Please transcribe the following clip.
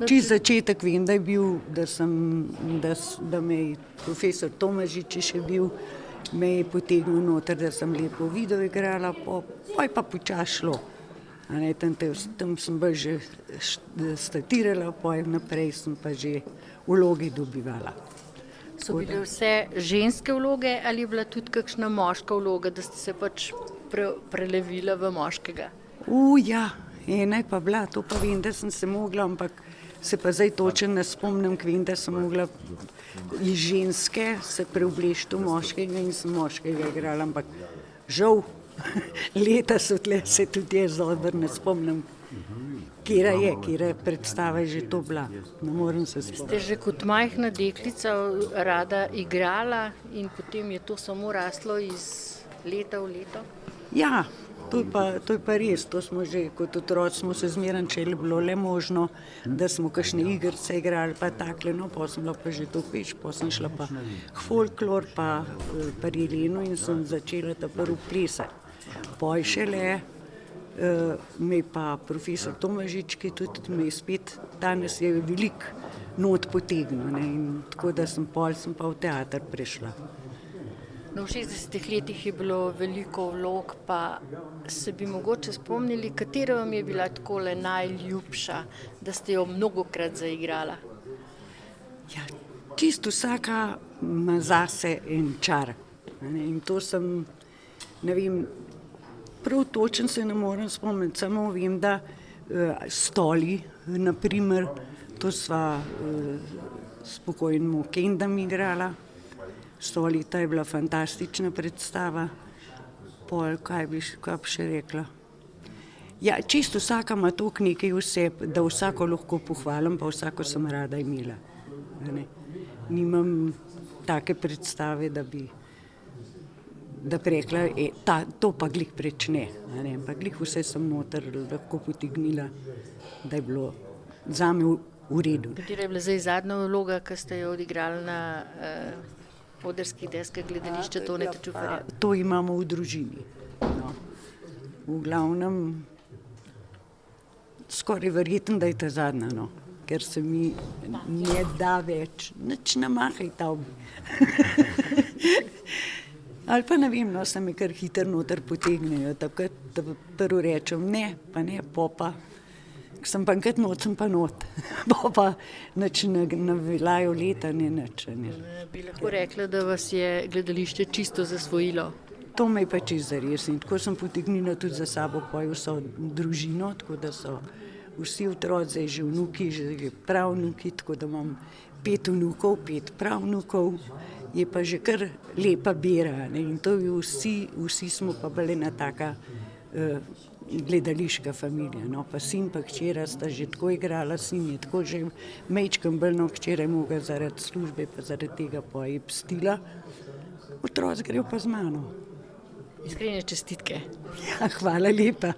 Čisto začetek vem, da je bil, da me je profesor Tomažič je še bil, me je potegnil noter, da sem lepo video igrala, pa je pa počasi šlo. Tam sem bolj že statirala, pa naprej sem pa že vloge dobivala. So bile vse ženske vloge ali je bila tudi kakšna moška vloga, da ste se pač prelevila v moškega? Ja, ena je pa bila, to pa vem, da sem se mogla, ampak se pa zdaj točno ne spomnim, vem, da sem mogla iz ženske se preoblečiti v moškega in sem moškega igrala, ampak žal, leta so tle, se tudi jaz dobro ne spomnim, kjera predstava je že to bila, ne morem se spomniti. Ste že kot majhna deklica rada igrala in potem je to samo raslo iz leta v leto? Ja, to je pa res, to smo že kot otroci smo se zmeraj, če je bilo le možno, da smo kakšne igrice igrali, pa takle, no, pa sem bila pa že to peš, pa sem šla pa folklor, pa pri Jelenu in sem začela ta prvi plesati. Poj šele me pa profesor Tomažič, ki tudi me je spet, danes je veliko not potegnil, ne, in tako da sem pa v teater prišla. No, v 60 letih je bilo veliko vlog, pa se bi mogoče spomnili, katera vam je bila takole najljubša, da ste jo mnogokrat zaigrala? Ja, čisto vsaka ima zase en čar. In to sem, ne vem, prav točno se ne morem spomniti, samo vem, da Stoli, naprimer, to sva s pokojnim Kendom igrala. Stolita je bila fantastična predstava. Pol, kaj bi še rekla? Ja, čisto vsaka ima toliko nekaj vse, da vsako lahko pohvalim, pa vsako sem rada imela. Nimam take predstave, da bi rekla, to pa glih preč ne. Ampak glih vse sem noter lahko potegnila, da je bilo zame v redu. Katera je bila zdaj zadnja vloga, ki ste jo odigrali na odrskih deskah gledališča Toneta Čufarja? To imamo v družini. No. V glavnem, skoraj verjetno, da je ta zadnja, no. Ker se mi ne da več, nič ne mahaj tavbi. Ali pa ne vem, no, se mi kar hitro noter potegnejo, tako da prvo rečem ne, pa ne, pa. Sem pa enkrat not, sem pa not. Pa nič ne veljajo leta, ne nič. Bi lahko rekla, da vas je gledališče čisto zasvojilo? To me je pa čisto zares in tako sem potegnila tudi za sabo vso družino, tako da so vsi otroci, že vnuki, že pravnuki, tako da imam 5 vnukov, 5 pravnukov, je pa že kar lepa bera. In to je vsi smo pa bili ena taka gledališka familija, no, pa sin pa hčera sta že tako igrala, sin je tako že majčken bolj, no, hčera je mogla zaradi službe pa zaradi tega pa je pustila, otroci grejo pa z mano. Iskrene čestitke. Ja, hvala lepa.